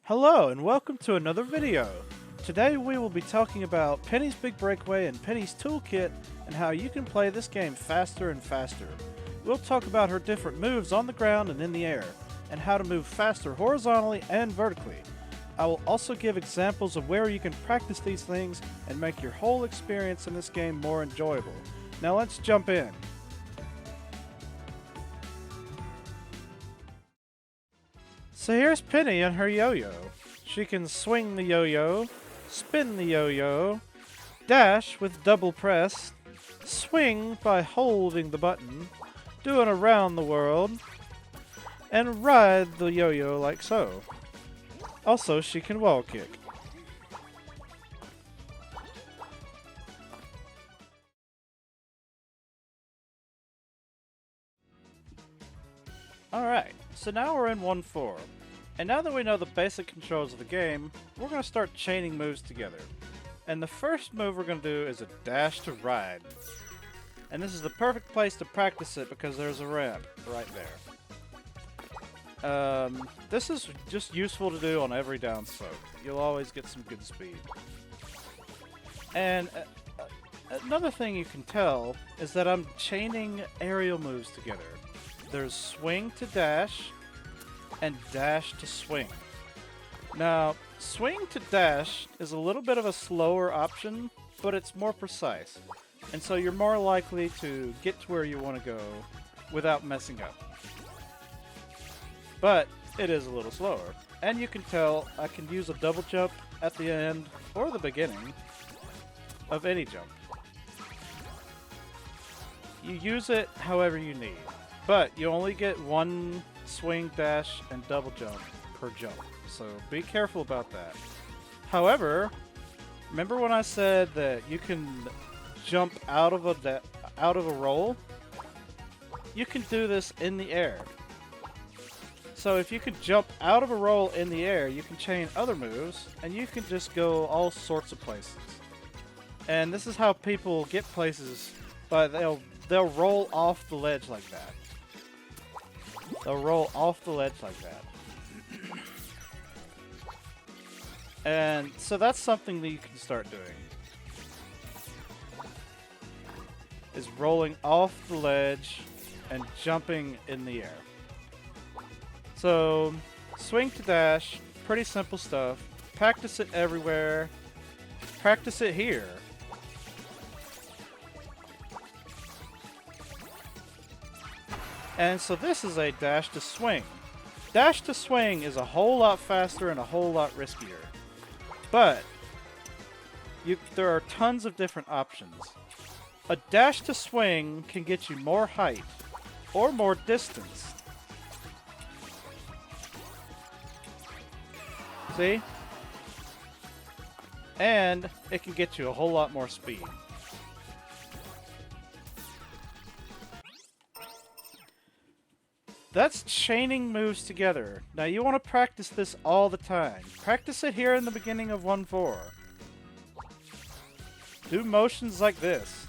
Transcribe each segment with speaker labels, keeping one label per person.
Speaker 1: Hello and welcome to another video. Today we will be talking about Penny's Big Breakaway and Penny's Toolkit and how you can play this game faster and faster. We'll talk about her different moves on the ground and in the air, and how to move faster horizontally and vertically. I will also give examples of where you can practice these things and make your whole experience in this game more enjoyable. Now let's jump in. So here's Penny and her yo-yo. She can swing the yo-yo, spin the yo-yo, dash with double press, swing by holding the button, do an around the world, and ride the yo-yo like so. Also, she can wall kick. Alright, so now we're in 1-4. And now that we know the basic controls of the game, we're going to start chaining moves together. And the first move we're going to do is a dash to ride. And this is the perfect place to practice it because there's a ramp right there. This is just useful to do on every down slope. You'll always get some good speed. And another thing you can tell is that I'm chaining aerial moves together. There's swing to dash, and dash to swing. Now, swing to dash is a little bit of a slower option, but it's more precise. And so you're more likely to get to where you want to go without messing up. But it is a little slower. And you can tell I can use a double jump at the end or the beginning of any jump. You use it however you need. But you only get one swing, dash, and double jump per jump. So be careful about that. However, remember when I said that you can jump out of a roll? You can do this in the air. So if you can jump out of a roll in the air, you can chain other moves, and you can just go all sorts of places. And this is how people get places, but they'll roll off the ledge like that. They'll roll off the ledge like that. And so that's something that you can start doing. Is rolling off the ledge and jumping in the air. So, swing to dash, pretty simple stuff. Practice it everywhere. Practice it here. And so this is a dash to swing. Dash to swing is a whole lot faster and a whole lot riskier. But there are tons of different options. A dash to swing can get you more height or more distance. See? And it can get you a whole lot more speed. That's chaining moves together. Now you want to practice this all the time. Practice it here in the beginning of 1-4. Do motions like this.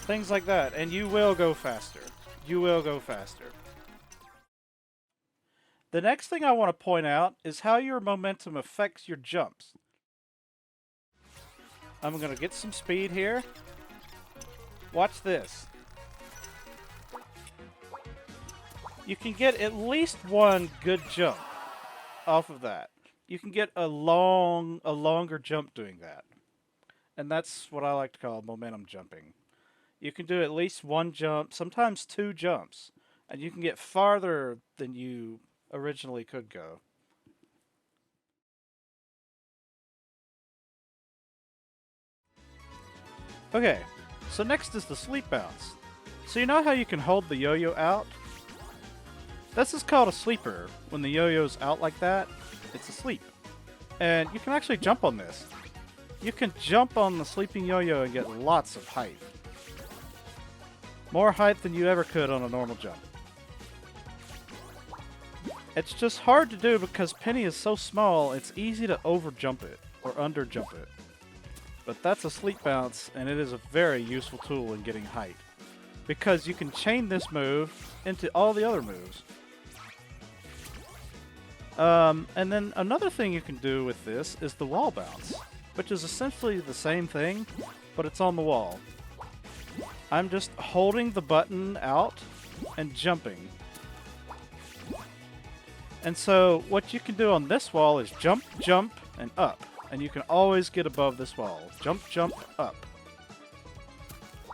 Speaker 1: Things like that, and you will go faster. You will go faster. The next thing I want to point out is how your momentum affects your jumps. I'm going to get some speed here. Watch this. You can get at least one good jump off of that. You can get a longer jump doing that. And that's what I like to call momentum jumping. You can do at least one jump, sometimes two jumps, and you can get farther than you originally could go. Okay, so next is the sleep bounce. So you know how you can hold the yo-yo out? This is called a sleeper. When the yo-yo's out like that, it's asleep. And you can actually jump on this. You can jump on the sleeping yo-yo and get lots of height. More height than you ever could on a normal jump. It's just hard to do because Penny is so small, it's easy to over-jump it or under-jump it. But that's a sleep bounce, and it is a very useful tool in getting height. Because you can chain this move into all the other moves. And then another thing you can do with this is the wall bounce, which is essentially the same thing, but it's on the wall. I'm just holding the button out and jumping. And so what you can do on this wall is jump, jump, and up. And you can always get above this wall. Jump, jump, up.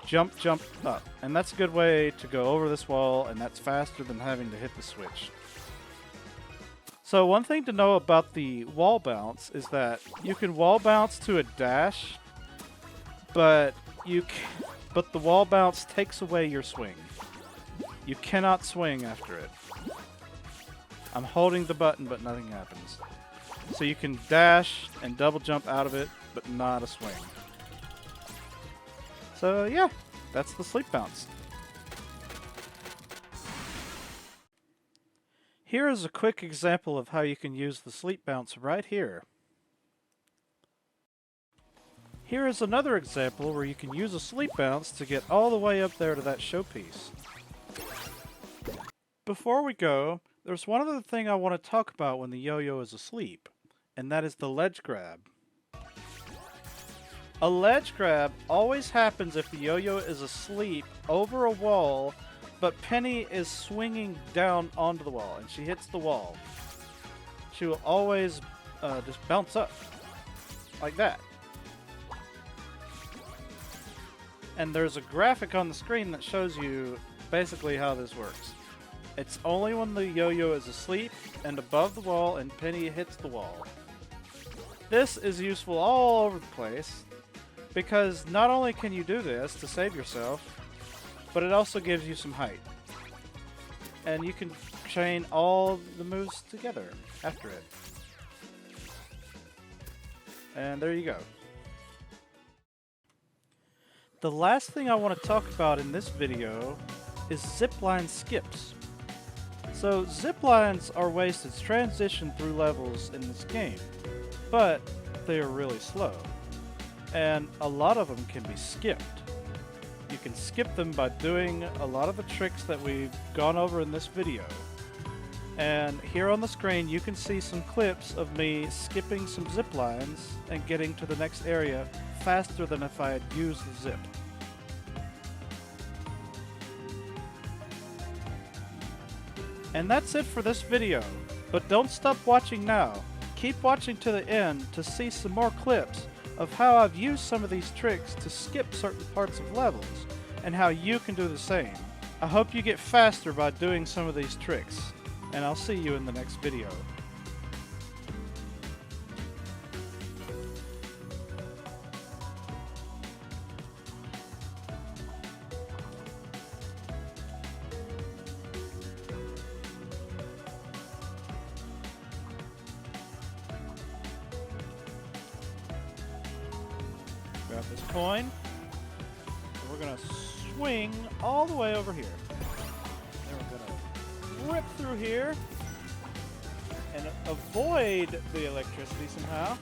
Speaker 1: Jump, jump, up. And that's a good way to go over this wall, and that's faster than having to hit the switch. So one thing to know about the wall bounce is that you can wall bounce to a dash, but the wall bounce takes away your swing. You cannot swing after it. I'm holding the button, but nothing happens. So you can dash and double jump out of it, but not a swing. So yeah, that's the sleep bounce. Here is a quick example of how you can use the sleep bounce right here. Here is another example where you can use a sleep bounce to get all the way up there to that showpiece. Before we go, there's one other thing I want to talk about when the yo-yo is asleep, and that is the ledge grab. A ledge grab always happens if the yo-yo is asleep over a wall, but Penny is swinging down onto the wall, and she hits the wall. She will always just bounce up, like that. And there's a graphic on the screen that shows you basically how this works. It's only when the yo-yo is asleep and above the wall and Penny hits the wall. This is useful all over the place, because not only can you do this to save yourself, but it also gives you some height. And you can chain all the moves together after it. And there you go. The last thing I want to talk about in this video is zipline skips. So ziplines are ways to transition through levels in this game, but they are really slow. And a lot of them can be skipped. You can skip them by doing a lot of the tricks that we've gone over in this video. And here on the screen you can see some clips of me skipping some zip lines and getting to the next area faster than if I had used the zip. And that's it for this video, but don't stop watching now. Keep watching to the end to see some more clips of how I've used some of these tricks to skip certain parts of levels, and how you can do the same. I hope you get faster by doing some of these tricks, and I'll see you in the next video. Grab this coin, and we're gonna swing all the way over here. Then we're gonna rip through here and avoid the electricity somehow.